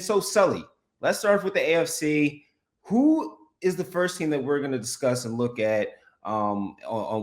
so Sully, let's start off with the AFC. Who is the first team that we're going to discuss and look at on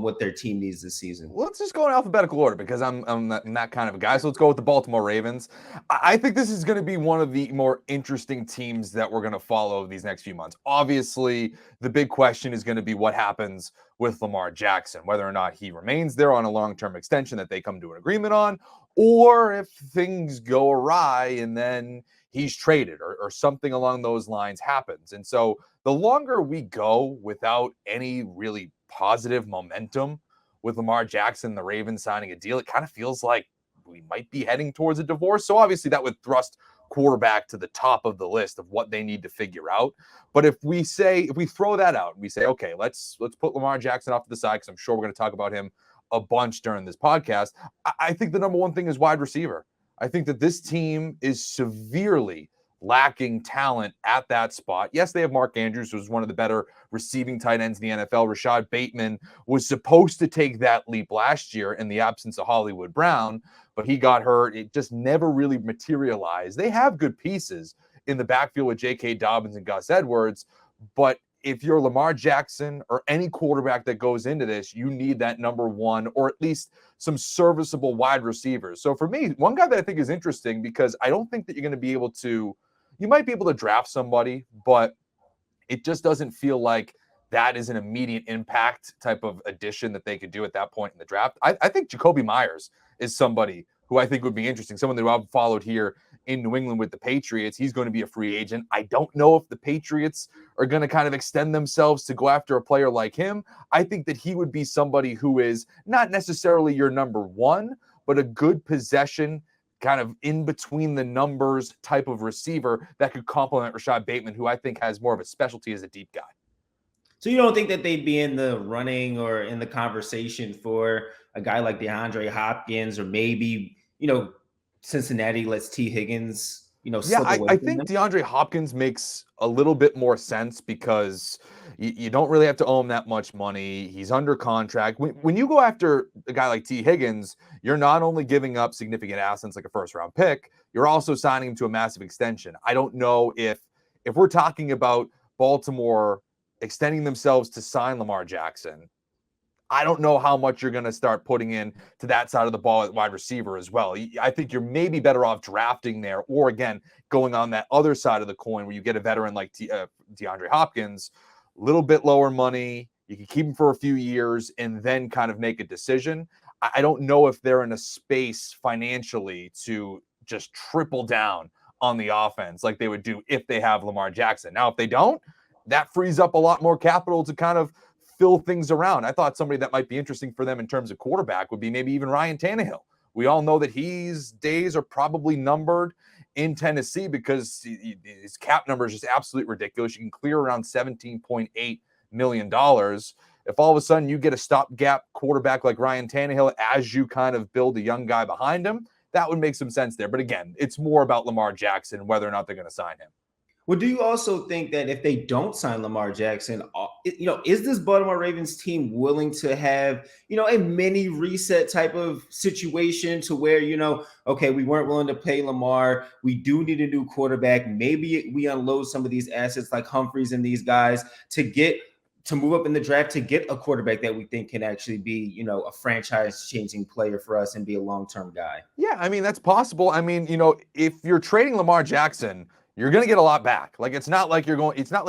what their team needs this season? Let's just go in alphabetical order because I'm that kind of a guy. So let's go with the Baltimore Ravens. I think this is going to be one of the more interesting teams that we're going to follow these next few months. Obviously, the big question is going to be what happens with Lamar Jackson, whether or not he remains there on a long-term extension that they come to an agreement on, or if things go awry and then he's traded or something along those lines happens. And so the longer we go without any really positive momentum with Lamar Jackson, the Ravens signing a deal, it kind of feels like we might be heading towards a divorce. So obviously that would thrust quarterback to the top of the list of what they need to figure out. But if we throw that out and we say, okay, let's put Lamar Jackson off to the side, because I'm sure we're going to talk about him a bunch during this podcast. I think the number one thing is wide receiver. I think that this team is severely lacking talent at that spot. Yes, they have Mark Andrews, who's one of the better receiving tight ends in the NFL. Rashad Bateman was supposed to take that leap last year in the absence of Hollywood Brown, but he got hurt. It just never really materialized. They have good pieces in the backfield with J.K. Dobbins and Gus Edwards, but if you're Lamar Jackson or any quarterback that goes into this, you need that number one or at least some serviceable wide receivers. So for me, one guy that I think is interesting, because I don't think that you're going to be able to, you might be able to draft somebody, but it just doesn't feel like that is an immediate impact type of addition that they could do at that point in the draft. I think Jacoby Myers is somebody who I think would be interesting, someone that I've followed here in New England with the Patriots. He's going to be a free agent. I don't know if the Patriots are going to kind of extend themselves to go after a player like him. I think that he would be somebody who is not necessarily your number one, but a good possession, kind of in between the numbers type of receiver that could complement Rashad Bateman, who I think has more of a specialty as a deep guy. So you don't think that they'd be in the running or in the conversation for a guy like DeAndre Hopkins, or maybe, Cincinnati lets T. Higgins, slip away I from think them? DeAndre Hopkins makes a little bit more sense because you don't really have to owe him that much money. He's under contract. When you go after a guy like T. Higgins, you're not only giving up significant assets like a first-round pick, you're also signing him to a massive extension. I don't know if we're talking about Baltimore extending themselves to sign Lamar Jackson, I don't know how much you're going to start putting in to that side of the ball at wide receiver as well. I think you're maybe better off drafting there, or again, going on that other side of the coin where you get a veteran like DeAndre Hopkins, a little bit lower money. You can keep him for a few years and then kind of make a decision. I don't know if they're in a space financially to just triple down on the offense like they would do if they have Lamar Jackson. Now, if they don't, that frees up a lot more capital to kind of fill things around. I thought somebody that might be interesting for them in terms of quarterback would be maybe even Ryan Tannehill. We all know that his days are probably numbered in Tennessee because his cap number is just absolutely ridiculous. You can clear around $17.8 million. If all of a sudden you get a stopgap quarterback like Ryan Tannehill as you kind of build a young guy behind him, that would make some sense there. But again, it's more about Lamar Jackson, whether or not they're going to sign him. Well, do you also think that if they don't sign Lamar Jackson, is this Baltimore Ravens team willing to have, a mini reset type of situation to where, okay, we weren't willing to pay Lamar. We do need a new quarterback. Maybe we unload some of these assets like Humphreys and these guys to move up in the draft to get a quarterback that we think can actually be, a franchise-changing player for us and be a long-term guy. Yeah, I mean, that's possible. I mean, if you're trading Lamar Jackson, you're going to get a lot back. Like, it's not like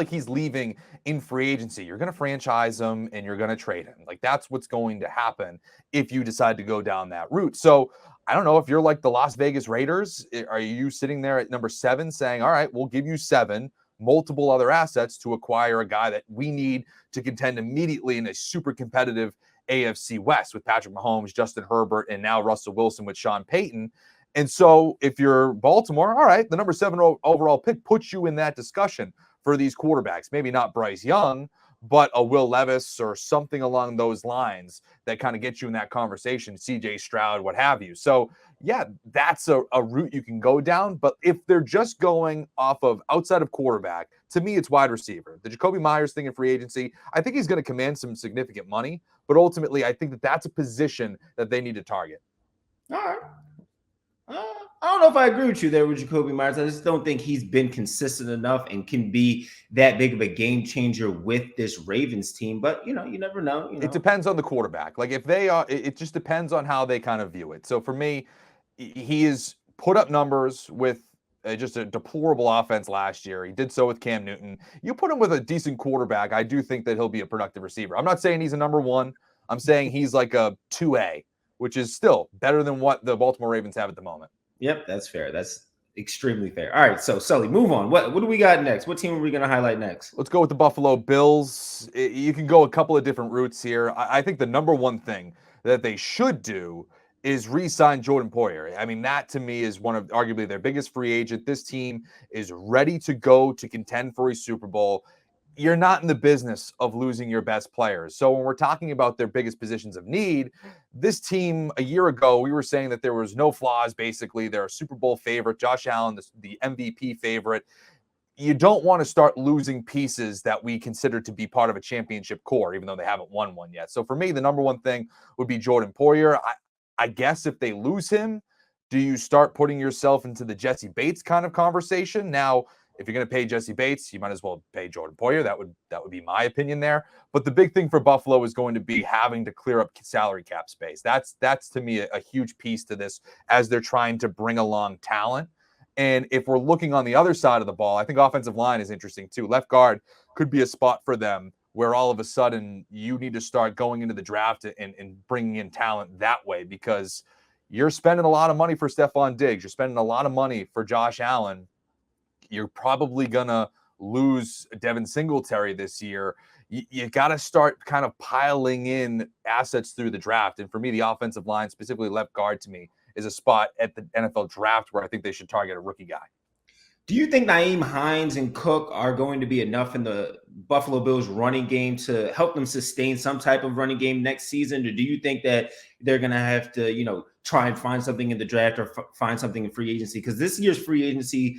he's leaving in free agency. You're going to franchise him and you're going to trade him. Like, that's what's going to happen if you decide to go down that route. So I don't know if you're like the Las Vegas Raiders. Are you sitting there at number 7 saying, all right, we'll give you 7 multiple other assets to acquire a guy that we need to contend immediately in a super competitive AFC West with Patrick Mahomes, Justin Herbert, and now Russell Wilson with Sean Payton. And so if you're Baltimore, all right, the number 7 overall pick puts you in that discussion for these quarterbacks. Maybe not Bryce Young, but a Will Levis or something along those lines that kind of gets you in that conversation, CJ Stroud, what have you. So, yeah, that's a route you can go down. But if they're just going off of outside of quarterback, to me, it's wide receiver. The Jacoby Myers thing in free agency, I think he's going to command some significant money. But ultimately, I think that that's a position that they need to target. All right. don't know if I agree with you there with Jacoby Myers. I just don't think he's been consistent enough and can be that big of a game changer with this Ravens team. But you never know. It depends on the quarterback. Like if they are, it just depends on how they kind of view it. So for me, he has put up numbers with just a deplorable offense last year. He did so with Cam Newton. You put him with a decent quarterback, I do think that he'll be a productive receiver. I'm not saying he's a number one. I'm saying he's like a 2A, which is still better than what the Baltimore Ravens have at the moment. Yep, that's fair. That's extremely fair. All right, so Sully, move on. What do we got next? What team are we going to highlight next? Let's go with the Buffalo Bills. You can go a couple of different routes here. I think the number one thing that they should do is re-sign Jordan Poyer. I mean, that to me is one of arguably their biggest free agent. This team is ready to go to contend for a Super Bowl. You're not in the business of losing your best players. So when we're talking about their biggest positions of need, this team a year ago, we were saying that there was no flaws, basically. They're a Super Bowl favorite. Josh Allen, the MVP favorite. You don't want to start losing pieces that we consider to be part of a championship core, even though they haven't won one yet. So for me, the number one thing would be Jordan Poyer. I guess if they lose him, do you start putting yourself into the Jesse Bates kind of conversation? Now, if you're going to pay Jesse Bates, you might as well pay Jordan Poyer. That would be my opinion there. But the big thing for Buffalo is going to be having to clear up salary cap space. That's to me a huge piece to this as they're trying to bring along talent. And if we're looking on the other side of the ball, I think offensive line is interesting too. Left guard could be a spot for them where all of a sudden you need to start going into the draft and bringing in talent that way, because you're spending a lot of money for Stephon Diggs. You're spending a lot of money for Josh Allen. You're probably going to lose Devin Singletary this year. You got to start kind of piling in assets through the draft. And for me, the offensive line, specifically left guard to me, is a spot at the NFL draft where I think they should target a rookie guy. Do you think Nyheim Hines and Cook are going to be enough in the Buffalo Bills running game to help them sustain some type of running game next season? Or do you think that they're going to have to, try and find something in the draft or find something in free agency? Because this year's free agency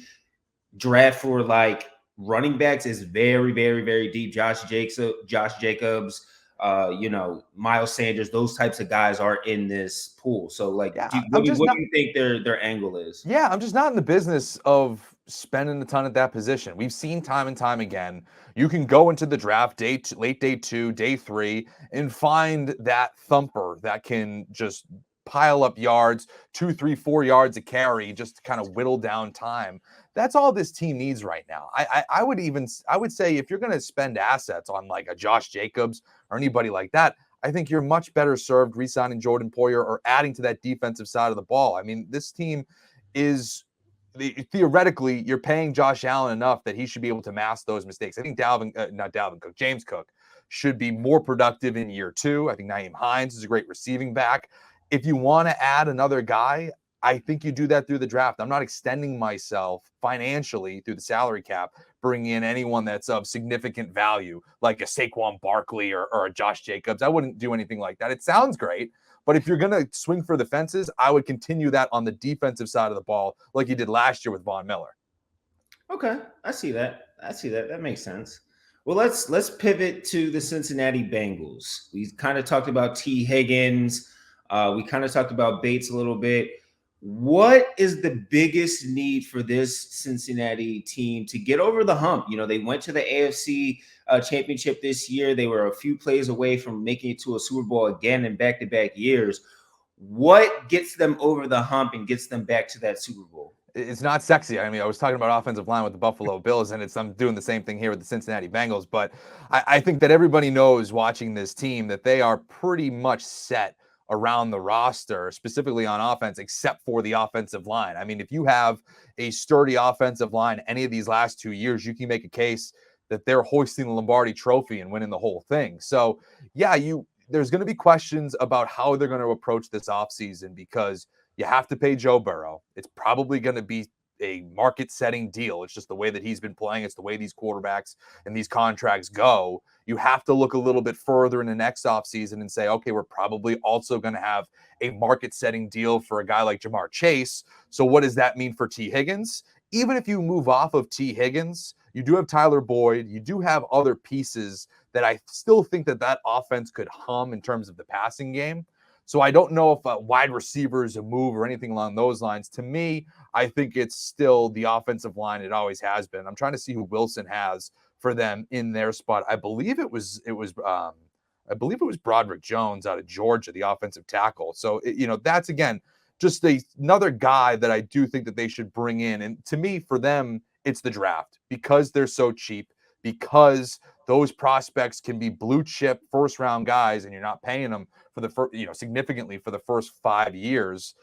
draft for like running backs is very, very, very deep. Josh Jacobs, Miles Sanders, those types of guys are in this pool. So what do you think their angle is? Yeah, I'm just not in the business of spending a ton at that position. We've seen time and time again, you can go into the draft late day 2, day 3, and find that thumper that can just pile up yards, 2, 3, 4 yards a carry, just to kind of whittle down time. That's all this team needs right now. I would say if you're going to spend assets on like a Josh Jacobs or anybody like that, I think you're much better served re-signing Jordan Poyer or adding to that defensive side of the ball. I mean, this team is theoretically, you're paying Josh Allen enough that he should be able to mask those mistakes. I think James Cook should be more productive in year 2. I think Nyheim Hines is a great receiving back. If you want to add another guy, I think you do that through the draft. I'm not extending myself financially through the salary cap, bringing in anyone that's of significant value, like a Saquon Barkley or a Josh Jacobs. I wouldn't do anything like that. It sounds great, but if you're going to swing for the fences, I would continue that on the defensive side of the ball like you did last year with Von Miller. Okay, I see that. That makes sense. Well, let's pivot to the Cincinnati Bengals. We kind of talked about T. Higgins. We kind of talked about Bates a little bit. What is the biggest need for this Cincinnati team to get over the hump? They went to the AFC championship this year. They were a few plays away from making it to a Super Bowl again in back-to-back years. What gets them over the hump and gets them back to that Super Bowl? It's not sexy. I mean, I was talking about offensive line with the Buffalo Bills, and I'm doing the same thing here with the Cincinnati Bengals. But I think that everybody knows watching this team that they are pretty much set around the roster, specifically on offense, except for the offensive line. I mean, if you have a sturdy offensive line any of these last 2 years, you can make a case that they're hoisting the Lombardi trophy and winning the whole thing. So yeah, there's going to be questions about how they're going to approach this offseason, because you have to pay Joe Burrow. It's probably going to be a market-setting deal. It's just the way that he's been playing. It's the way these quarterbacks and these contracts go. You have to look a little bit further in the next offseason and say, okay, we're probably also going to have a market-setting deal for a guy like Jamar Chase. So what does that mean for T. Higgins? Even if you move off of T. Higgins, you do have Tyler Boyd. You do have other pieces that I still think that offense could hum in terms of the passing game. So I don't know if a wide receiver is a move or anything along those lines. To me, I think it's still the offensive line. It always has been. I'm trying to see who Wilson has for them in their spot. I believe it was Broderick Jones out of Georgia, the offensive tackle. So that's again just another guy that I do think that they should bring in. And to me, for them, it's the draft because they're so cheap, because those prospects can be blue chip first round guys, and you're not paying them for the first, significantly for the first 5 years.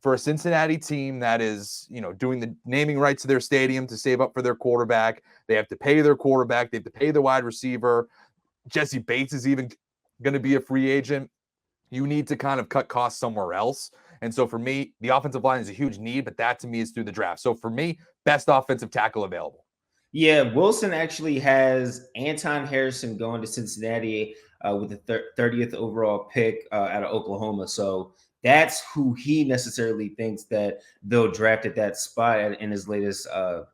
For a Cincinnati team that is, doing the naming rights to their stadium to save up for their quarterback, they have to pay their quarterback, they have to pay the wide receiver. Jesse Bates is even going to be a free agent. You need to kind of cut costs somewhere else. And so for me, the offensive line is a huge need, but that to me is through the draft. So for me, best offensive tackle available. Yeah, Wilson actually has Anton Harrison going to Cincinnati with the 30th overall pick out of Oklahoma. So that's who he necessarily thinks that they'll draft at that spot in his latest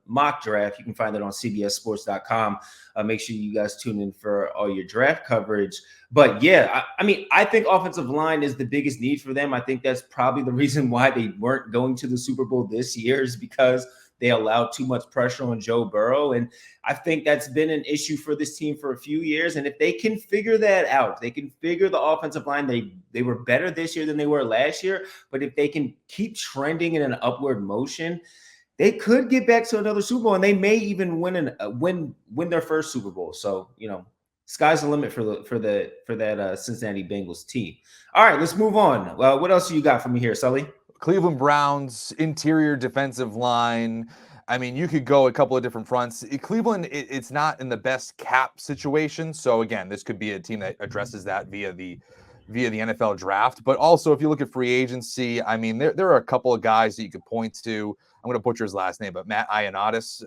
mock draft. You can find that on cbssports.com. Make sure you guys tune in for all your draft coverage. But yeah, I think offensive line is the biggest need for them. I think that's probably the reason why they weren't going to the Super Bowl this year, is because they allowed too much pressure on Joe Burrow. And I think that's been an issue for this team for a few years. And if they can figure that out, they can figure the offensive line. They were better this year than they were last year. But if they can keep trending in an upward motion, they could get back to another Super Bowl, and they may even win their first Super Bowl. So, sky's the limit for that Cincinnati Bengals team. All right, let's move on. Well, what else do you got for me here, Sully? Cleveland Browns interior defensive line. I mean, you could go a couple of different fronts. Cleveland, it's not in the best cap situation. So again, this could be a team that addresses that via the NFL draft. But also, if you look at free agency, I mean, there are a couple of guys that you could point to. I'm going to butcher his last name, but Matt Ioannidis,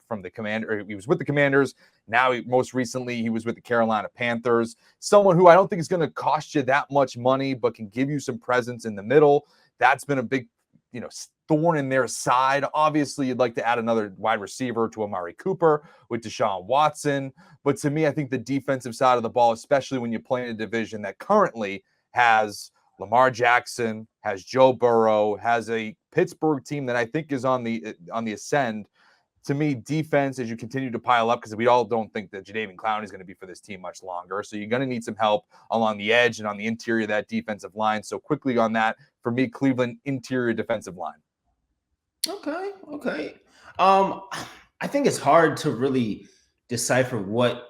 from the Commander. He was with the Commanders. Now, most recently, he was with the Carolina Panthers. Someone who I don't think is going to cost you that much money, but can give you some presence in the middle. That's been a big, thorn in their side. Obviously, you'd like to add another wide receiver to Amari Cooper with Deshaun Watson. But to me, I think the defensive side of the ball, especially when you play in a division that currently has Lamar Jackson, has Joe Burrow, has a Pittsburgh team that I think is on the ascend. To me, defense, as you continue to pile up, because we all don't think that Jadeveon Clowney is going to be for this team much longer. So you're going to need some help along the edge and on the interior of that defensive line. So quickly on that, for me, Cleveland interior defensive line. Okay. I think it's hard to really decipher what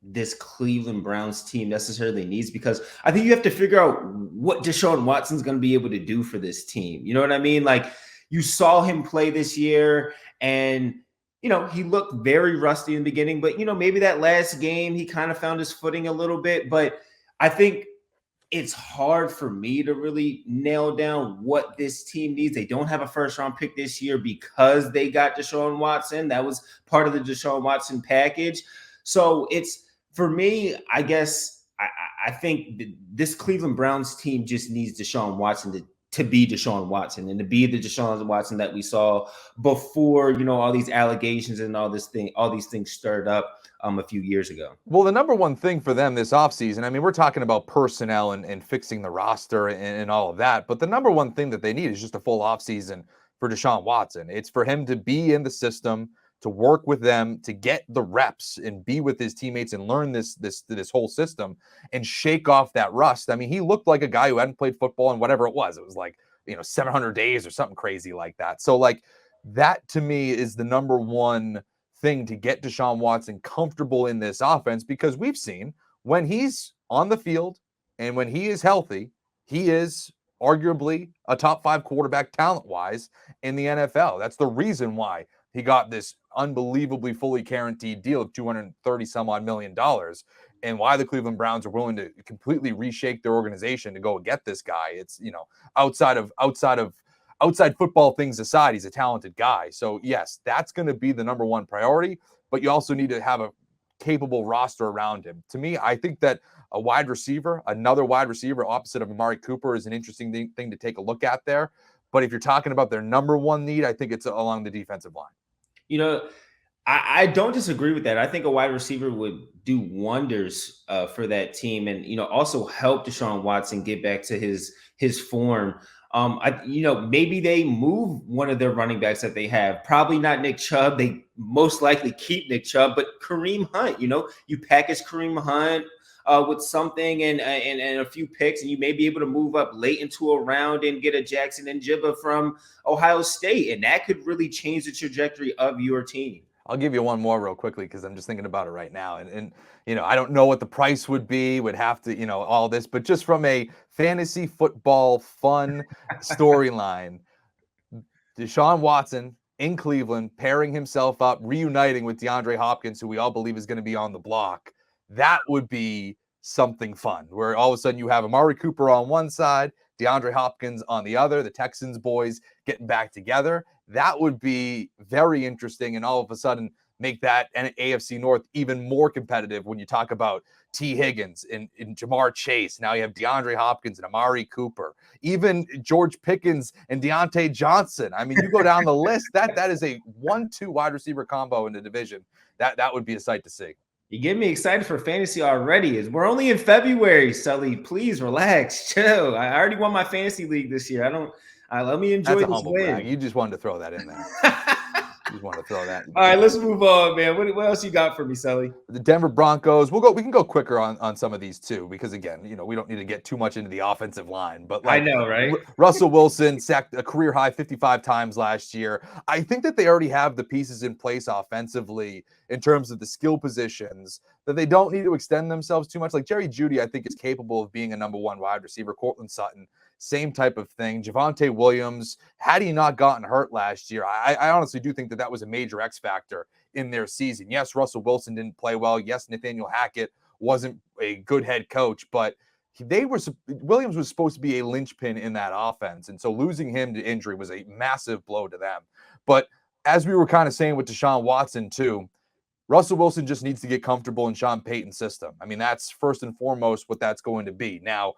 this Cleveland Browns team necessarily needs, because I think you have to figure out what Deshaun Watson's going to be able to do for this team. You know what I mean? Like, you saw him play this year, and he looked very rusty in the beginning, but maybe that last game he kind of found his footing a little bit. But I think it's hard for me to really nail down what this team needs. They don't have a first round pick this year because they got Deshaun Watson. That was part of the Deshaun Watson package. So it's, for me, I guess I think this Cleveland Browns team just needs Deshaun Watson to be Deshaun Watson, and to be the Deshaun Watson that we saw before, all these allegations and all these things stirred up a few years ago. Well, the number one thing for them this offseason, I mean, we're talking about personnel and fixing the roster and all of that, but the number one thing that they need is just a full offseason for Deshaun Watson. It's for him to be in the system, to work with them, to get the reps and be with his teammates and learn this whole system and shake off that rust. I mean, he looked like a guy who hadn't played football in whatever it was. It was like, 700 days or something crazy like that. So like, that to me is the number one thing to get Deshaun Watson comfortable in this offense, because we've seen when he's on the field and when he is healthy, he is arguably a top 5 quarterback talent-wise in the NFL. That's the reason why he got this unbelievably fully guaranteed deal of $230 some odd million, and why the Cleveland Browns are willing to completely reshake their organization to go get this guy. It's, outside football things aside, he's a talented guy. So yes, that's going to be the number one priority, but you also need to have a capable roster around him. To me, I think that another wide receiver opposite of Amari Cooper is an interesting thing to take a look at there. But if you're talking about their number one need, I think it's along the defensive line. I don't disagree with that. I think a wide receiver would do wonders for that team, and also help Deshaun Watson get back to his form. Maybe they move one of their running backs that they have. Probably not Nick Chubb. They most likely keep Nick Chubb, but Kareem Hunt. You package Kareem Hunt with something and a few picks, and you may be able to move up late into a round and get a Jackson and Jibba from Ohio State, and that could really change the trajectory of your team. I'll give you one more real quickly because I'm just thinking about it right now. And I don't know what the price would be, would have to, all this, but just from a fantasy football fun storyline, Deshaun Watson in Cleveland, pairing himself up, reuniting with DeAndre Hopkins, who we all believe is going to be on the block. That would be something fun, where all of a sudden you have Amari Cooper on one side, DeAndre Hopkins on the other, the Texans boys getting back together. That would be very interesting, and all of a sudden make that AFC North even more competitive when you talk about T. Higgins and Jamar Chase. Now you have DeAndre Hopkins and Amari Cooper, even George Pickens and Deontay Johnson. I mean, you go down the list, that is a 1-2 wide receiver combo in the division. That would be a sight to see. You get me excited for fantasy already. We're only in February, Sully. Please relax, chill. I already won my fantasy league this year. Let me enjoy That's a this humble win. brag. You just wanted to throw that in there. Just want to throw that. All right, let's move on, man. What else you got for me, Sully? The Denver Broncos. We can go quicker on some of these too, because again, we don't need to get too much into the offensive line. But I know, right? Russell Wilson sacked a career high 55 times last year. I think that they already have the pieces in place offensively in terms of the skill positions that they don't need to extend themselves too much. Like Jerry Jeudy, I think is capable of being a number one wide receiver. Cortland Sutton, same type of thing. Javonte Williams, had he not gotten hurt last year, I honestly do think that was a major X factor in their season. Yes, Russell Wilson didn't play well. Yes, Nathaniel Hackett wasn't a good head coach, but Williams was supposed to be a linchpin in that offense. And so losing him to injury was a massive blow to them. But as we were kind of saying with Deshaun Watson too, Russell Wilson just needs to get comfortable in Sean Payton's system. I mean, that's first and foremost what that's going to be. Now,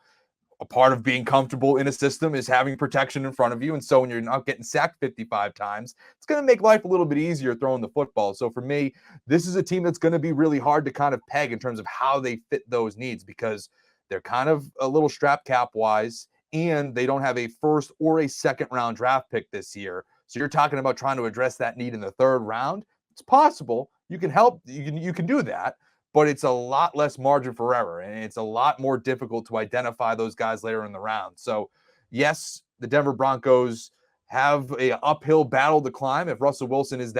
a part of being comfortable in a system is having protection in front of you. And so when you're not getting sacked 55 times, it's going to make life a little bit easier throwing the football. So for me, this is a team that's going to be really hard to kind of peg in terms of how they fit those needs, because they're kind of a little strap cap wise, and they don't have a first or a second round draft pick this year. So you're talking about trying to address that need in the third round. It's possible. You can help. You can do that, but it's a lot less margin for error, and it's a lot more difficult to identify those guys later in the round. So, yes, the Denver Broncos have an uphill battle to climb if Russell Wilson is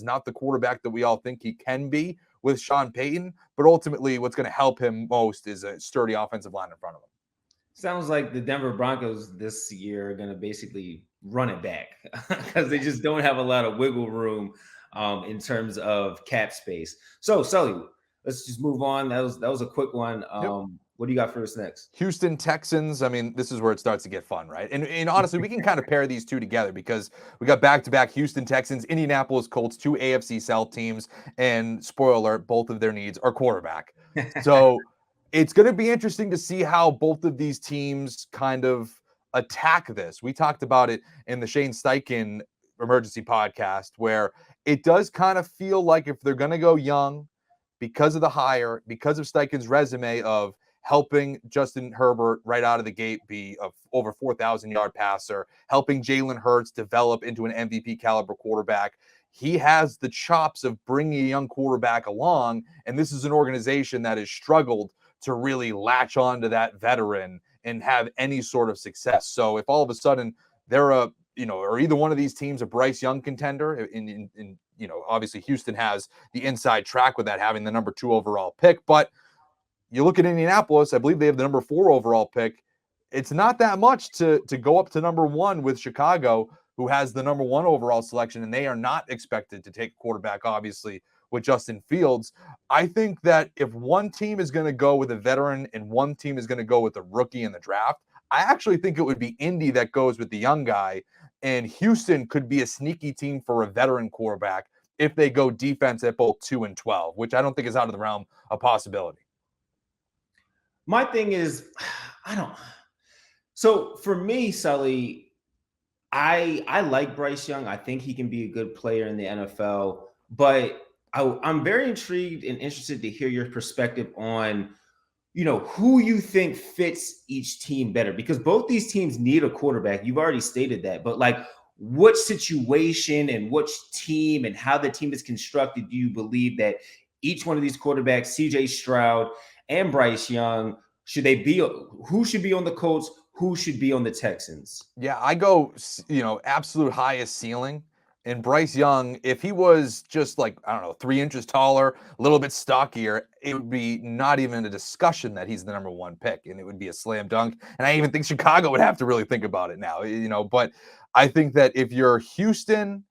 not the quarterback that we all think he can be with Sean Payton. But ultimately, what's going to help him most is a sturdy offensive line in front of him. Sounds like the Denver Broncos this year are going to basically run it back because they just don't have a lot of wiggle room in terms of cap space. So, Sully, let's just move on. That was a quick one. What do you got for us next? Houston Texans. I mean, this is where it starts to get fun, right? And honestly, we can kind of pair these two together because we got back-to-back Houston Texans, Indianapolis Colts, two AFC South teams, and spoiler alert, both of their needs are quarterback. So it's going to be interesting to see how both of these teams kind of attack this. We talked about it in the Shane Steichen emergency podcast, where it does kind of feel like if they're going to go young, because of the hire, because of Steichen's resume of helping Justin Herbert right out of the gate be a over 4,000-yard passer, helping Jalen Hurts develop into an MVP caliber quarterback. He has the chops of bringing a young quarterback along, and this is an organization that has struggled to really latch on to that veteran and have any sort of success. So if all of a sudden they're or either one of these teams a Bryce Young contender, in obviously Houston has the inside track with that, having the number 2 overall pick, but you look at Indianapolis, I believe they have the number 4 overall pick. It's not that much to go up to number 1 with Chicago, who has the number 1 overall selection, and they are not expected to take a quarterback, obviously, with Justin Fields. I think that if one team is going to go with a veteran and one team is going to go with a rookie in the draft, I actually think it would be Indy that goes with the young guy, and Houston could be a sneaky team for a veteran quarterback if they go defense at both 2 and 12, which I don't think is out of the realm of possibility. My thing is, So for me, Sully, I like Bryce Young. I think he can be a good player in the NFL, but I'm very intrigued and interested to hear your perspective on, who you think fits each team better, because both these teams need a quarterback. You've already stated that, but like, what situation and which team and how the team is constructed do you believe that each one of these quarterbacks, CJ Stroud and Bryce Young, who should be on the Colts, who should be on the Texans? Yeah, I go, absolute highest ceiling. And Bryce Young, if he was just like, I don't know, 3 inches taller, a little bit stockier, it would be not even a discussion that he's the number one pick, and it would be a slam dunk. And I even think Chicago would have to really think about it now, But I think that if you're Houston,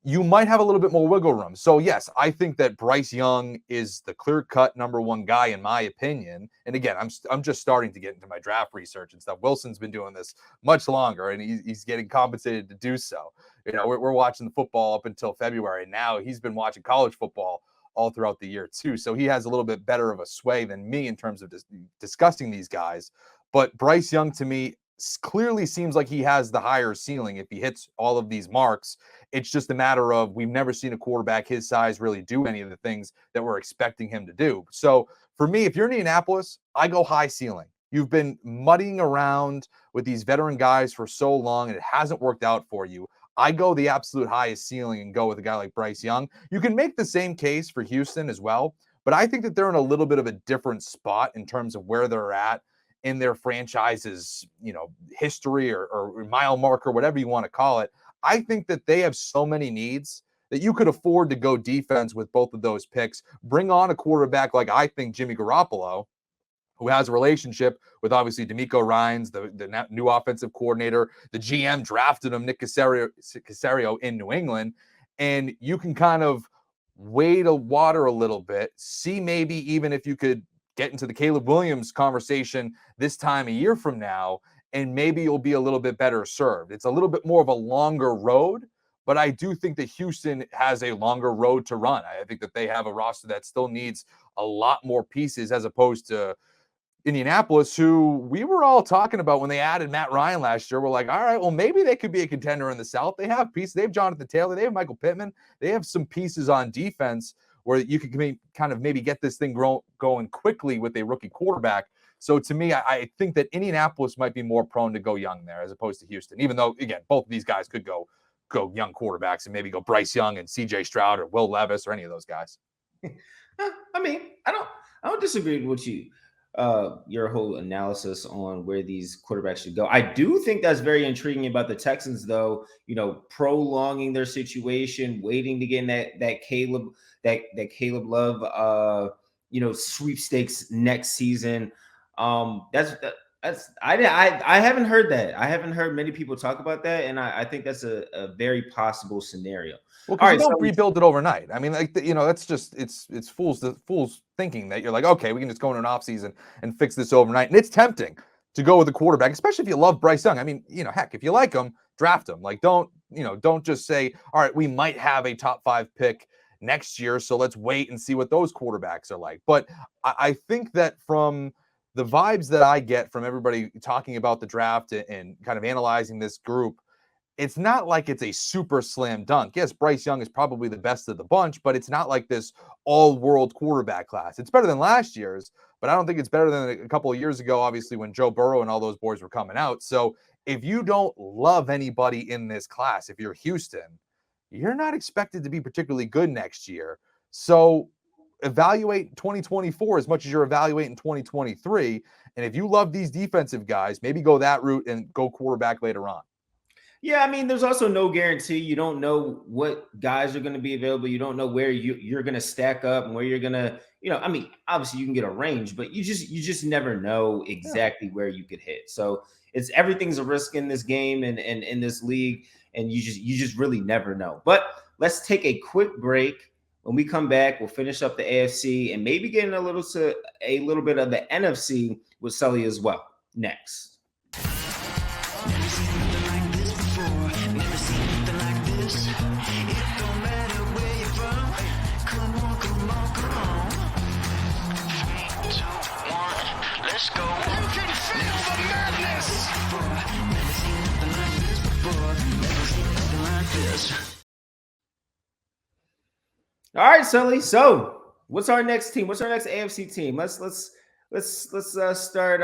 you might have a little bit more wiggle room. So yes, I think that Bryce Young is the clear-cut number one guy in my opinion. And again, I'm just starting to get into my draft research and stuff. Wilson's been doing this much longer, and he's getting compensated to do so. We're watching the football up until February. Now he's been watching college football all throughout the year too. So he has a little bit better of a sway than me in terms of discussing these guys. But Bryce Young, to me, clearly seems like he has the higher ceiling if he hits all of these marks. It's just a matter of we've never seen a quarterback his size really do any of the things that we're expecting him to do. So for me, if you're Indianapolis, I go high ceiling. You've been muddying around with these veteran guys for so long, and it hasn't worked out for you. I go the absolute highest ceiling and go with a guy like Bryce Young. You can make the same case for Houston as well, but I think that they're in a little bit of a different spot in terms of where they're at in their franchise's, history or mile marker, whatever you want to call it. I think that they have so many needs that you could afford to go defense with both of those picks. Bring on a quarterback like I think Jimmy Garoppolo, who has a relationship with obviously DeMeco Ryans, the new offensive coordinator. The GM drafted him, Nick Caserio in New England. And you can kind of weigh the water a little bit, see maybe even if you could get into the Caleb Williams conversation this time a year from now, and maybe you'll be a little bit better served. It's a little bit more of a longer road, but I do think that Houston has a longer road to run. I think that they have a roster that still needs a lot more pieces as opposed to Indianapolis, who we were all talking about when they added Matt Ryan last year. We're like, all right, well, maybe they could be a contender in the South. They have pieces. They have Jonathan Taylor. They have Michael Pittman. They have some pieces on defense where you could kind of maybe get this thing going quickly with a rookie quarterback. So to me, I think that Indianapolis might be more prone to go young there as opposed to Houston, even though, again, both of these guys could go young quarterbacks and maybe go Bryce Young and CJ Stroud or Will Levis or any of those guys. I mean, I don't disagree with you. Your whole analysis on where these quarterbacks should go. I do think that's very intriguing about the Texans, though. Prolonging their situation, waiting to get in that Caleb Love, sweepstakes next season. I haven't heard that. I haven't heard many people talk about that, and I think that's a very possible scenario. Well, because you don't rebuild it overnight. I mean, that's just it's fools thinking that you're like, okay, we can just go into an offseason and fix this overnight. And it's tempting to go with a quarterback, especially if you love Bryce Young. I mean, heck, if you like him, draft him. Like, don't just say, all right, we might have a top 5 pick next year, so let's wait and see what those quarterbacks are like. But I think that from the vibes that I get from everybody talking about the draft and kind of analyzing this group, it's not like it's a super slam dunk. Yes, Bryce Young is probably the best of the bunch, but it's not like this all-world quarterback class. It's better than last year's, but I don't think it's better than a couple of years ago, obviously, when Joe Burrow and all those boys were coming out. So if you don't love anybody in this class, if you're Houston, you're not expected to be particularly good next year. So evaluate 2024 as much as you're evaluating 2023. And if you love these defensive guys, maybe go that route and go quarterback later on. Yeah, I mean, there's also no guarantee. You don't know what guys are going to be available. You don't know where you're going to stack up and where you're going to, I mean, obviously you can get a range, but you just never know exactly where you could hit. So everything's a risk in this game and in this league, and you just really never know. But let's take a quick break. When we come back, we'll finish up the AFC and maybe get a little bit of the NFC with Sully as well next. Let's go. You can feel the madness. Never seen nothing like this before. Never seen nothing like this. All right, Sully. So, what's our next team? What's our next AFC team? Let's start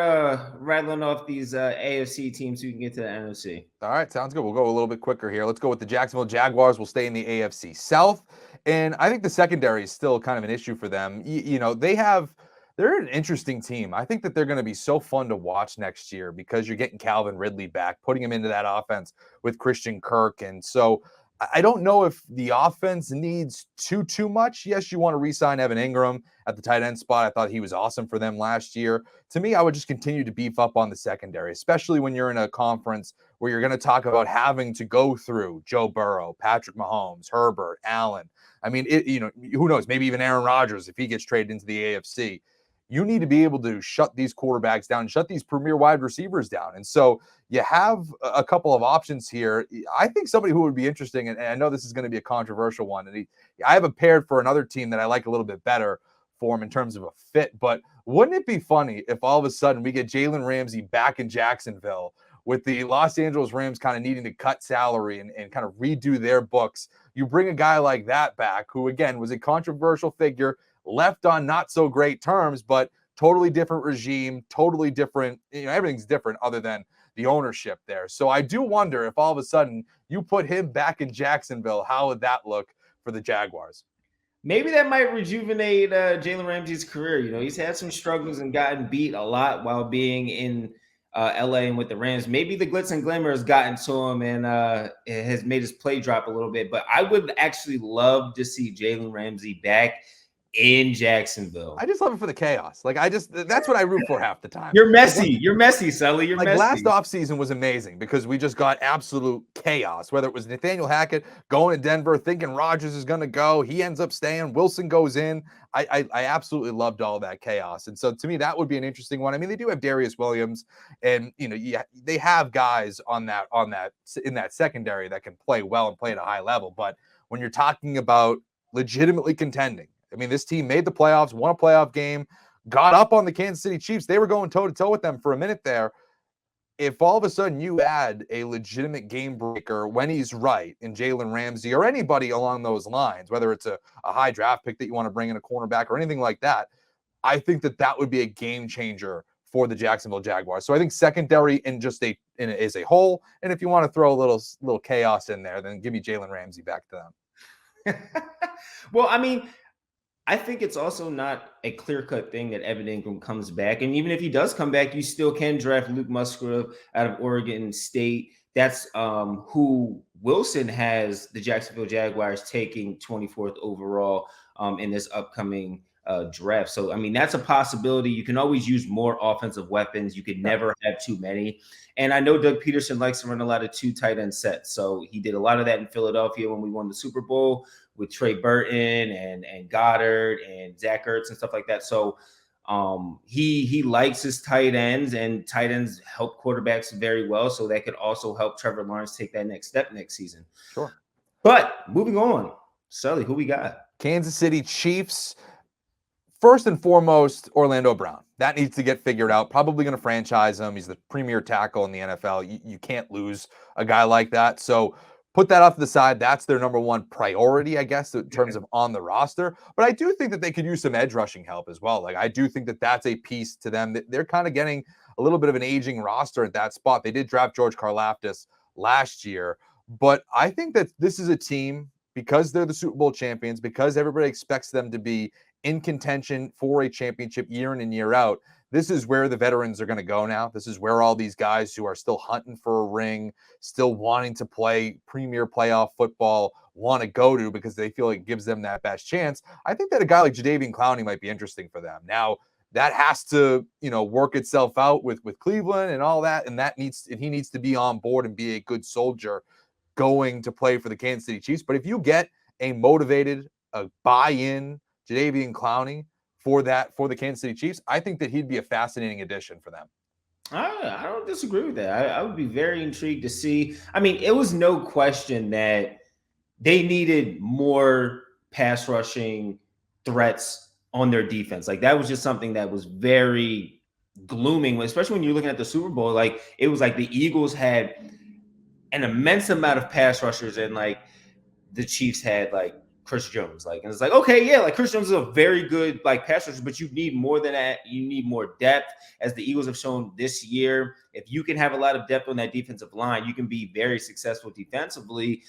rattling off these AFC teams so we can get to the NFC. All right, sounds good. We'll go a little bit quicker here. Let's go with the Jacksonville Jaguars. We'll stay in the AFC South. And I think the secondary is still kind of an issue for them. They're an interesting team. I think that they're going to be so fun to watch next year because you're getting Calvin Ridley back, putting him into that offense with Christian Kirk. And so I don't know if the offense needs too much. Yes, you want to re-sign Evan Ingram at the tight end spot. I thought he was awesome for them last year. To me, I would just continue to beef up on the secondary, especially when you're in a conference where you're going to talk about having to go through Joe Burrow, Patrick Mahomes, Herbert, Allen. I mean, who knows? Maybe even Aaron Rodgers if he gets traded into the AFC. You need to be able to shut these quarterbacks down, shut these premier wide receivers down. And so you have a couple of options here. I think somebody who would be interesting, and I know this is going to be a controversial one, and I have a paired for another team that I like a little bit better for him in terms of a fit. But wouldn't it be funny if all of a sudden we get Jalen Ramsey back in Jacksonville with the Los Angeles Rams kind of needing to cut salary and kind of redo their books? You bring a guy like that back, who, again, was a controversial figure, left on not so great terms, but totally different regime, totally different. Everything's different other than the ownership there. So I do wonder if all of a sudden you put him back in Jacksonville, how would that look for the Jaguars? Maybe that might rejuvenate Jalen Ramsey's career. He's had some struggles and gotten beat a lot while being in LA and with the Rams. Maybe the glitz and glamour has gotten to him and it has made his play drop a little bit. But I would actually love to see Jalen Ramsey back in Jacksonville. I just love it for the chaos. That's what I root for half the time. You're messy. You're messy, Sully. You're messy. Last offseason was amazing because we just got absolute chaos, whether it was Nathaniel Hackett going to Denver, thinking Rodgers is going to go. He ends up staying. Wilson goes in. I absolutely loved all that chaos. And so to me, that would be an interesting one. I mean, they do have Darius Williams and, they have guys in that secondary that can play well and play at a high level. But when you're talking about legitimately contending, I mean, this team made the playoffs, won a playoff game, got up on the Kansas City Chiefs. They were going toe-to-toe with them for a minute there. If all of a sudden you add a legitimate game breaker when he's right in Jalen Ramsey or anybody along those lines, whether it's a high draft pick that you want to bring in a cornerback or anything like that, I think that would be a game changer for the Jacksonville Jaguars. So I think secondary in as a whole, and if you want to throw a little chaos in there, then give me Jalen Ramsey back to them. Well, I mean, I think it's also not a clear-cut thing that Evan Ingram comes back. And even if he does come back, you still can draft Luke Musgrave out of Oregon State. That's who Wilson has the Jacksonville Jaguars taking 24th overall in this upcoming draft. So, I mean, that's a possibility. You can always use more offensive weapons. You can never have too many. And I know Doug Peterson likes to run a lot of 2 tight end sets. So he did a lot of that in Philadelphia when we won the Super Bowl with Trey Burton and Goddard and Zach Ertz and stuff like that. So he likes his tight ends, and tight ends help quarterbacks very well. So that could also help Trevor Lawrence take that next step next season. Sure. But moving on, Sully, who we got? Kansas City Chiefs. First and foremost, Orlando Brown. That needs to get figured out. Probably going to franchise him. He's the premier tackle in the NFL. You can't lose a guy like that. So put that off to the side. That's their number one priority, I guess, in terms of on the roster. But I do think that they could use some edge rushing help as well. I do think that that's a piece to them. They're kind of getting a little bit of an aging roster at that spot. They did draft George Karlaftis last year. But I think that this is a team, because they're the Super Bowl champions, because everybody expects them to be in contention for a championship year in and year out. This is where the veterans are going to go now. This is where all these guys who are still hunting for a ring, still wanting to play premier playoff football, want to go to because they feel like it gives them that best chance. I think that a guy like Jadeveon Clowney might be interesting for them. Now, that has to, work itself out with Cleveland and all that, and he needs to be on board and be a good soldier going to play for the Kansas City Chiefs. But if you get a motivated, a buy-in Jadeveon Clowney for the Kansas City Chiefs, I think that he'd be a fascinating addition for them. I don't disagree with that. I would be very intrigued to see. I mean, it was no question that they needed more pass rushing threats on their defense. That was just something that was very glooming, especially when you're looking at the Super Bowl. It was like the Eagles had an immense amount of pass rushers, and the Chiefs had Chris Jones. Like, and it's like, okay, yeah, like Chris Jones is a very good like pass rusher, but you need more than that. You need more depth, as the Eagles have shown this year. If you can have a lot of depth on that defensive line, you can be very successful defensively.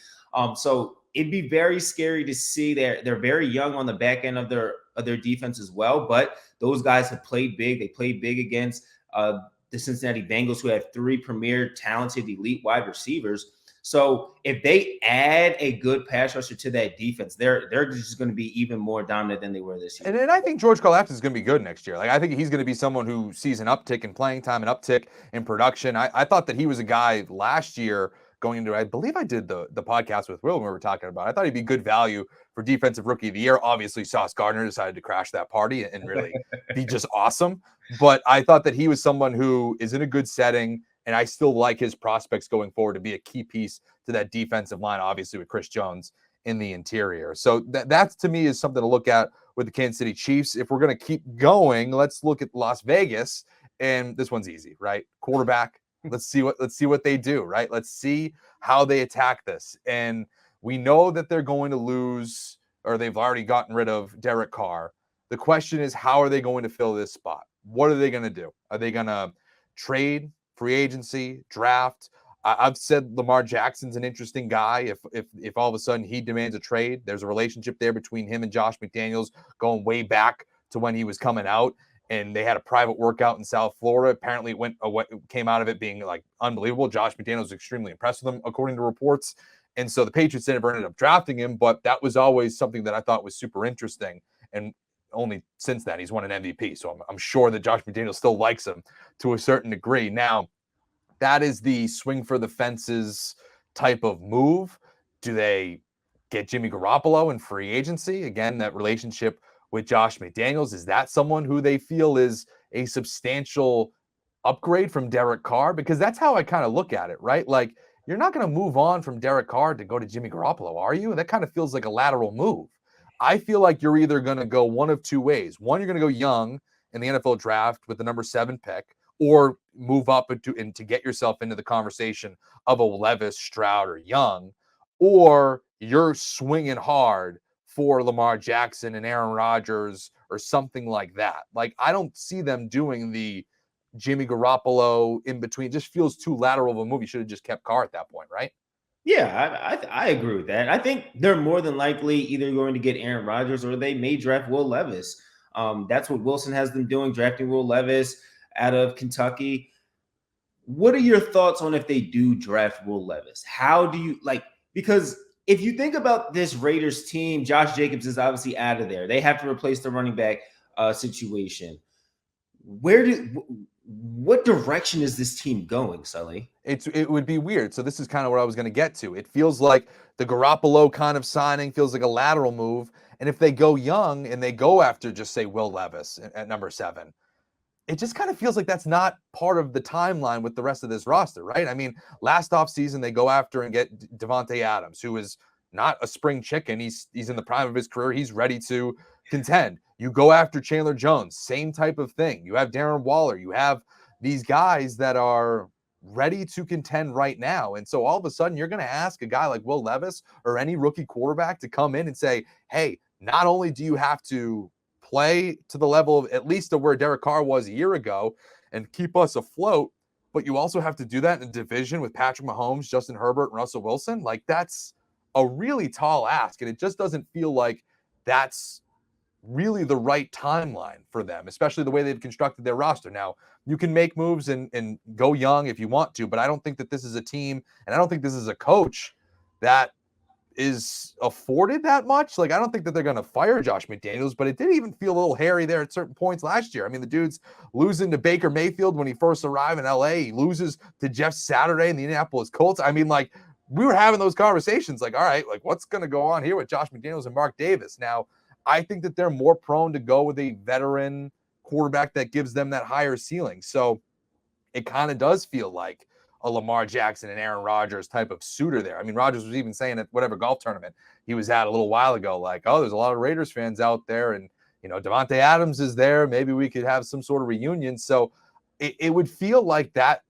So it'd be very scary to see they're very young on the back end of their defense as well. But those guys have played big. They played big against the Cincinnati Bengals, who have 3 premier talented elite wide receivers. So if they add a good pass rusher to that defense, they're just going to be even more dominant than they were this year. And I think George Karlaftis is going to be good next year. Like, I think he's going to be someone who sees an uptick in playing time, an uptick in production. I thought that he was a guy last year going into, I believe I did the podcast with Will when we were talking about it. I thought he'd be good value for defensive rookie of the year. Obviously, Sauce Gardner decided to crash that party and really be just awesome. But I thought that he was someone who is in a good setting, and I still like his prospects going forward to be a key piece to that defensive line, obviously with Chris Jones in the interior. So that to me is something to look at with the Kansas City Chiefs. If we're going to keep going, let's look at Las Vegas, and this one's easy, right? Quarterback. Let's see what they do, right? Let's see how they attack this. And we know that they're going to lose, or they've already gotten rid of Derek Carr. The question is, how are they going to fill this spot? What are they going to do? Are they going to trade, free agency, draft? I've said Lamar Jackson's an interesting guy. If all of a sudden he demands a trade, there's a relationship there between him and Josh McDaniels going way back to when he was coming out, and they had a private workout in South Florida. Apparently, came out of it being like unbelievable. Josh McDaniels was extremely impressed with him, according to reports. And so the Patriots never ended up drafting him, but that was always something that I thought was super interesting. And only since then he's won an MVP. So I'm sure that Josh McDaniels still likes him to a certain degree. Now, that is the swing for the fences type of move. Do they get Jimmy Garoppolo in free agency? Again, that relationship with Josh McDaniels, is that someone who they feel is a substantial upgrade from Derek Carr? Because that's how I kind of look at it, right? Like, you're not going to move on from Derek Carr to go to Jimmy Garoppolo, are you? That kind of feels like a lateral move. I feel like you're either going to go one of two ways. One, you're going to go young in the NFL draft with the number 7 pick, or move up and to get yourself into the conversation of a Levis, Stroud, or Young, or you're swinging hard for Lamar Jackson and Aaron Rodgers or something like that. Like, I don't see them doing the Jimmy Garoppolo in between. It just feels too lateral of a move. You should have just kept Carr at that point, right? Yeah, I agree with that. I think they're more than likely either going to get Aaron Rodgers or they may draft Will Levis. That's what Wilson has them doing, drafting Will Levis out of Kentucky. What are your thoughts on if they do draft Will Levis? How do you like, because if you think about this Raiders team, Josh Jacobs is obviously out of there. They have to replace the running back situation. What direction is this team going, Sully? It would be weird. So this is kind of what I was going to get to. It feels like the Garoppolo kind of signing feels like a lateral move. And if they go young and they go after, just say, Will Levis at number 7, it just kind of feels like that's not part of the timeline with the rest of this roster, right? I mean, last offseason, they go after and get Devontae Adams, who is not a spring chicken. He's in the prime of his career. He's ready to contend. You go after Chandler Jones, same type of thing. You have Darren Waller. You have these guys that are ready to contend right now. And so all of a sudden, you're going to ask a guy like Will Levis or any rookie quarterback to come in and say, hey, not only do you have to play to the level of at least of where Derek Carr was a year ago and keep us afloat, but you also have to do that in a division with Patrick Mahomes, Justin Herbert, and Russell Wilson. Like, that's a really tall ask, and it just doesn't feel like that's really the right timeline for them, especially the way they've constructed their roster. Now, you can make moves and go young if you want to, but I don't think that this is a team, and I don't think this is a coach that is afforded that much. Like, I don't think that they're going to fire Josh McDaniels, but it did even feel a little hairy there at certain points last year. I mean, the dude's losing to Baker Mayfield when he first arrived in LA. He loses to Jeff Saturday in the Indianapolis Colts. I mean, like, we were having those conversations like, all right, like, what's going to go on here with Josh McDaniels and Mark Davis? Now, I think that they're more prone to go with a veteran quarterback that gives them that higher ceiling. So it kind of does feel like a Lamar Jackson and Aaron Rodgers type of suitor there. I mean, Rodgers was even saying at whatever golf tournament he was at a little while ago, like, oh, there's a lot of Raiders fans out there, and, you know, Devontae Adams is there. Maybe we could have some sort of reunion. So it would feel like that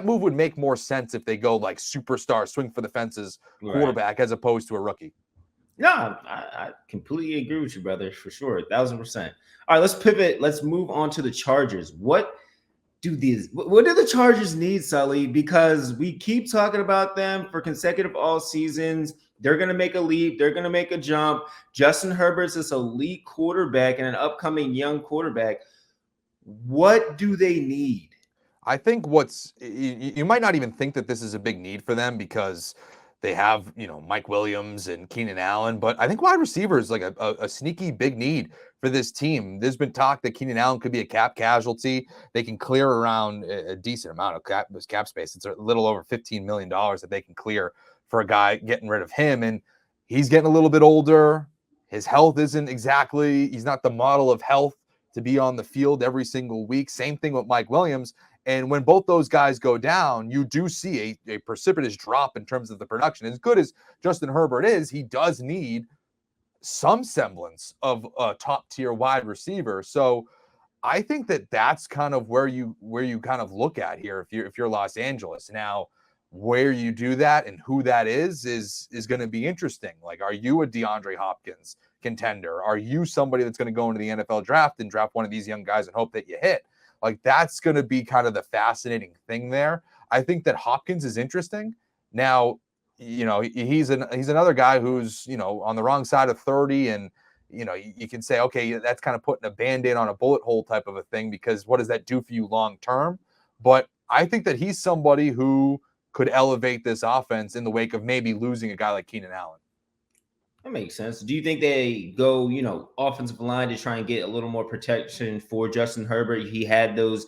move would make more sense if they go like superstar swing for the fences quarterback as opposed to a rookie. No, I completely agree with you, brother, for sure, 1,000%. All right, let's pivot. Let's move on to the Chargers. What do the Chargers need, Sully? Because we keep talking about them for consecutive all seasons. They're going to make a leap. They're going to make a jump. Justin Herbert's this elite quarterback and an upcoming young quarterback. What do they need? I think you might not even think that this is a big need for them because they have, Mike Williams and Keenan Allen, but I think wide receiver is like a sneaky big need for this team. There's been talk that Keenan Allen could be a cap casualty. They can clear around a decent amount of cap space. It's a little over $15 million that they can clear for a guy getting rid of him. And he's getting a little bit older. His health isn't exactly, he's not the model of health to be on the field every single week. Same thing with Mike Williams. And when both those guys go down, you do see a precipitous drop in terms of the production. As good as Justin Herbert is, he does need some semblance of a top-tier wide receiver. So I think that that's kind of where you kind of look at here if you're Los Angeles. Now, where you do that and who that is going to be interesting. Like, are you a DeAndre Hopkins contender? Are you somebody that's going to go into the NFL draft and draft one of these young guys and hope that you hit? Like, that's going to be kind of the fascinating thing there. I think that Hopkins is interesting. Now, he's another guy who's, on the wrong side of 30, and, you can say, okay, that's kind of putting a Band-Aid on a bullet hole type of a thing, because what does that do for you long term? But I think that he's somebody who could elevate this offense in the wake of maybe losing a guy like Keenan Allen. That makes sense. Do you think they go, offensive line to try and get a little more protection for Justin Herbert? He had those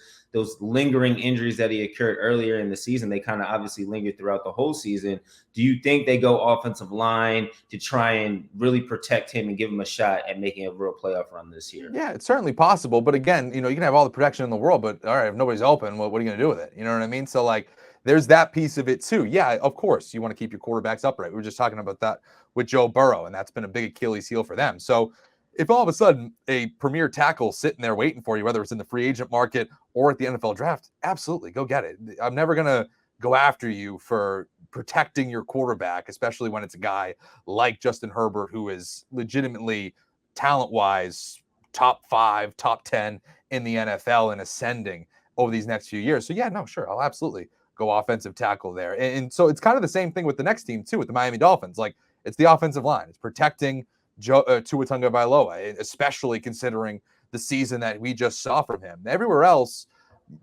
lingering injuries that he occurred earlier in the season. They kind of obviously lingered throughout the whole season. Do you think they go offensive line to try and really protect him and give him a shot at making a real playoff run this year? Yeah, it's certainly possible. But again, you can have all the protection in the world, but all right, if nobody's open, what are you going to do with it? You know what I mean? So, like, there's that piece of it too. Yeah, of course, you want to keep your quarterbacks upright. We were just talking about that with Joe Burrow, and that's been a big Achilles heel for them. So if all of a sudden a premier tackle sitting there waiting for you, whether it's in the free agent market or at the NFL draft, absolutely, go get it. I'm never going to go after you for protecting your quarterback, especially when it's a guy like Justin Herbert, who is legitimately talent-wise top 5, top 10 in the NFL and ascending over these next few years. So yeah, no, sure, I'll absolutely go offensive tackle there. And so it's kind of the same thing with the next team too, with the Miami Dolphins. Like, it's the offensive line. It's protecting Tua Tagovailoa, especially considering the season that we just saw from him. Everywhere else,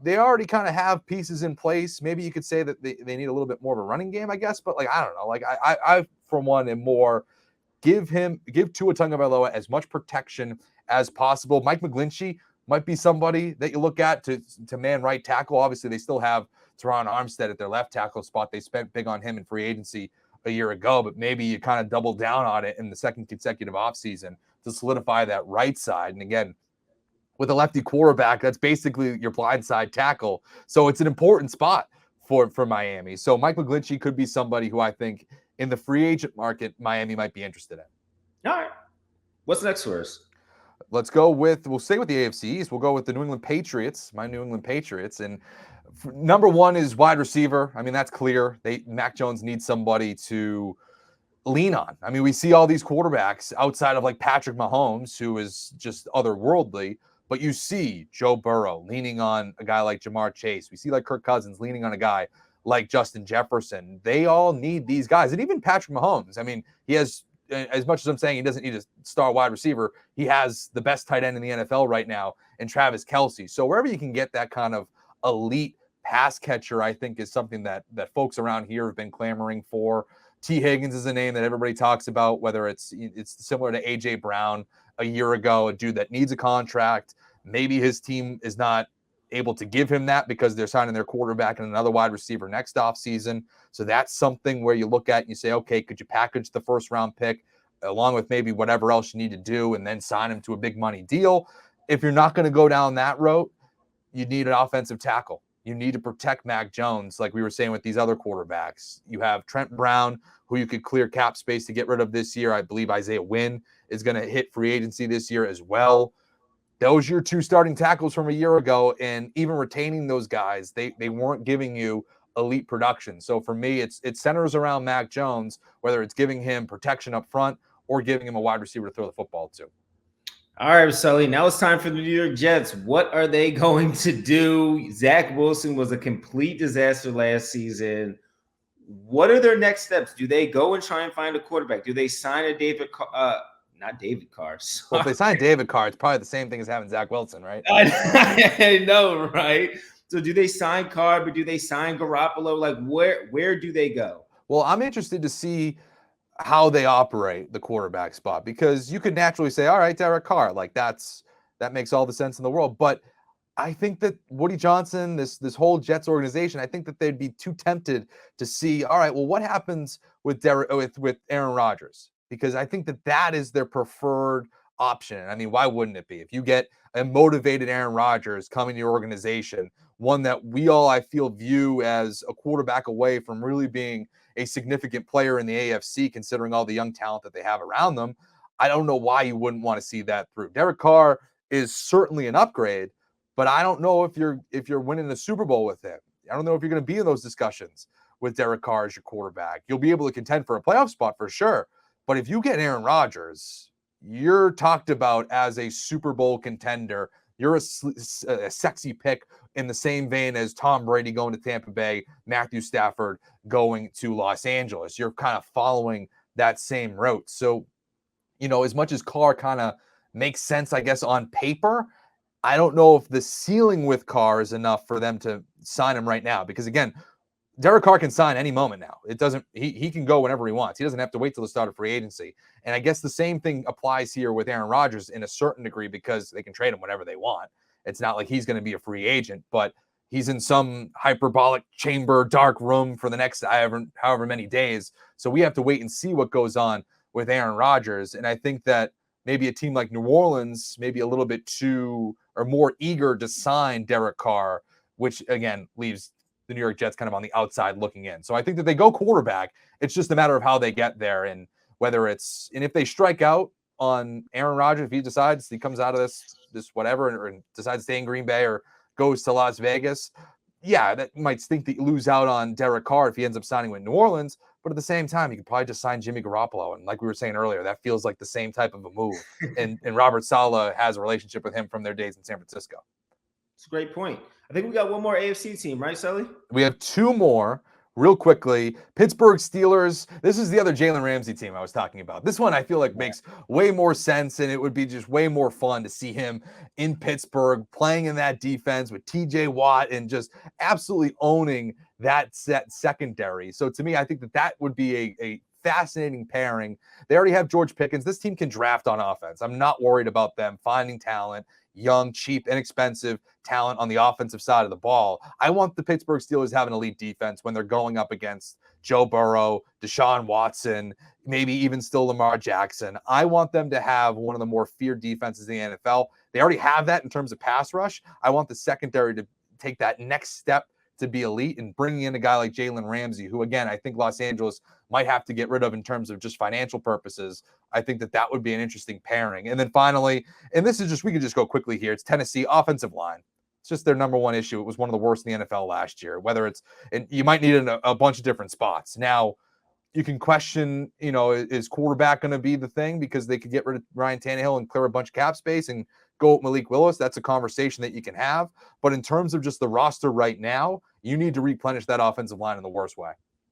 they already kind of have pieces in place. Maybe you could say that they need a little bit more of a running game, I guess. But, like, I don't know. Like, I for one, am more give Tua Tagovailoa as much protection as possible. Mike McGlinchey might be somebody that you look at to man right tackle. Obviously, they still have Teron Armstead at their left tackle spot. They spent big on him in free agency a year ago, but maybe you kind of double down on it in the second consecutive offseason to solidify that right side. And again, with a lefty quarterback, that's basically your blindside tackle. So it's an important spot for Miami. So Mike McGlinchey could be somebody who I think in the free agent market, Miami might be interested in. All right. What's next for us? We'll stay with the AFC East. We'll go with the New England Patriots, my New England Patriots. And number one is wide receiver. I mean, that's clear. Mac Jones needs somebody to lean on. I mean, we see all these quarterbacks outside of like Patrick Mahomes, who is just otherworldly, but you see Joe Burrow leaning on a guy like Jamar Chase. We see like Kirk Cousins leaning on a guy like Justin Jefferson. They all need these guys. And even Patrick Mahomes, I mean, he has, as much as I'm saying he doesn't need a star wide receiver, he has the best tight end in the NFL right now in Travis Kelce. So wherever you can get that kind of elite pass catcher, I think is something that folks around here have been clamoring for. T. Higgins is a name that everybody talks about, whether it's similar to A.J. Brown a year ago, a dude that needs a contract. Maybe his team is not able to give him that because they're signing their quarterback and another wide receiver next offseason. So that's something where you look at and you say, okay, could you package the first round pick along with maybe whatever else you need to do and then sign him to a big money deal? If you're not going to go down that route, you need an offensive tackle. You need to protect Mac Jones, like we were saying with these other quarterbacks. You have Trent Brown, who you could clear cap space to get rid of this year. I believe Isaiah Wynn is going to hit free agency this year as well. Those are your two starting tackles from a year ago, and even retaining those guys, they weren't giving you elite production. So for me, it centers around Mac Jones, whether it's giving him protection up front or giving him a wide receiver to throw the football to. All right, Sully. Now it's time for the New York Jets. What are they going to do? Zach Wilson was a complete disaster last season. What are their next steps? Do they go and try and find a quarterback? Do they sign a not David Carr? Well, if they sign David Carr, it's probably the same thing as having Zach Wilson, right? I know, right? So do they sign Carr, but do they sign Garoppolo? Like where do they go? Well, I'm interested to see how they operate the quarterback spot, because you could naturally say, all right, Derek Carr, like that makes all the sense in the world. But I think that Woody Johnson, this whole Jets organization, I think that they'd be too tempted to see, all right, well, what happens with with Aaron Rodgers? Because I think that is their preferred option. I mean, why wouldn't it be? If you get a motivated Aaron Rodgers coming to your organization, one that we all, I feel, view as a quarterback away from really being a significant player in the AFC, considering all the young talent that they have around them, I don't know why you wouldn't want to see that through. Derek Carr is certainly an upgrade, but I don't know if you're winning the Super Bowl with him. I don't know if you're going to be in those discussions with Derek Carr as your quarterback. You'll be able to contend for a playoff spot for sure, but if you get Aaron Rodgers, you're talked about as a Super Bowl contender. You're a sexy pick in the same vein as Tom Brady going to Tampa Bay, Matthew Stafford going to Los Angeles. You're kind of following that same route. So, as much as Carr kind of makes sense, I guess, on paper, I don't know if the ceiling with Carr is enough for them to sign him right now. Because, again, Derek Carr can sign any moment now. It doesn't. He can go whenever he wants. He doesn't have to wait till the start of free agency. And I guess the same thing applies here with Aaron Rodgers in a certain degree, because they can trade him whenever they want. It's not like he's going to be a free agent, but he's in some hyperbolic chamber, dark room for the next however many days. So we have to wait and see what goes on with Aaron Rodgers. And I think that maybe a team like New Orleans may be a little bit too or more eager to sign Derek Carr, which again leaves the New York Jets kind of on the outside looking in. So I think that they go quarterback. It's just a matter of how they get there, and if they strike out on Aaron Rodgers, if he decides he comes out of this whatever and decides to stay in Green Bay or goes to Las Vegas, yeah, that might stink that you lose out on Derek Carr if he ends up signing with New Orleans. But at the same time, you could probably just sign Jimmy Garoppolo. And like we were saying earlier, that feels like the same type of a move. and Robert Saleh has a relationship with him from their days in San Francisco. It's a great point. I think we got one more AFC team, right, Sully? We have two more. Real quickly, Pittsburgh Steelers. This is the other Jalen Ramsey team I was talking about. This one I feel like makes way more sense, and it would be just way more fun to see him in Pittsburgh playing in that defense with TJ Watt and just absolutely owning that secondary. So to me, I think that would be a fascinating pairing. They already have George Pickens. This team can draft on offense. I'm not worried about them finding talent. Young, cheap, inexpensive talent on the offensive side of the ball. I want the Pittsburgh Steelers to have an elite defense when they're going up against Joe Burrow, Deshaun Watson, maybe even still Lamar Jackson. I want them to have one of the more feared defenses in the NFL. They already have that in terms of pass rush. I want the secondary to take that next step to be elite, and bringing in a guy like Jalen Ramsey, who, again, I think Los Angeles might have to get rid of in terms of just financial purposes. I think that would be an interesting pairing. And then finally, and this is just, we can just go quickly here, it's Tennessee offensive line. It's just their number one issue. It was one of the worst in the NFL last year, and you might need it in a bunch of different spots. Now, you can question, is quarterback going to be the thing, because they could get rid of Ryan Tannehill and clear a bunch of cap space and go with Malik Willis. That's a conversation that you can have. But in terms of just the roster right now, you need to replenish that offensive line in the worst way.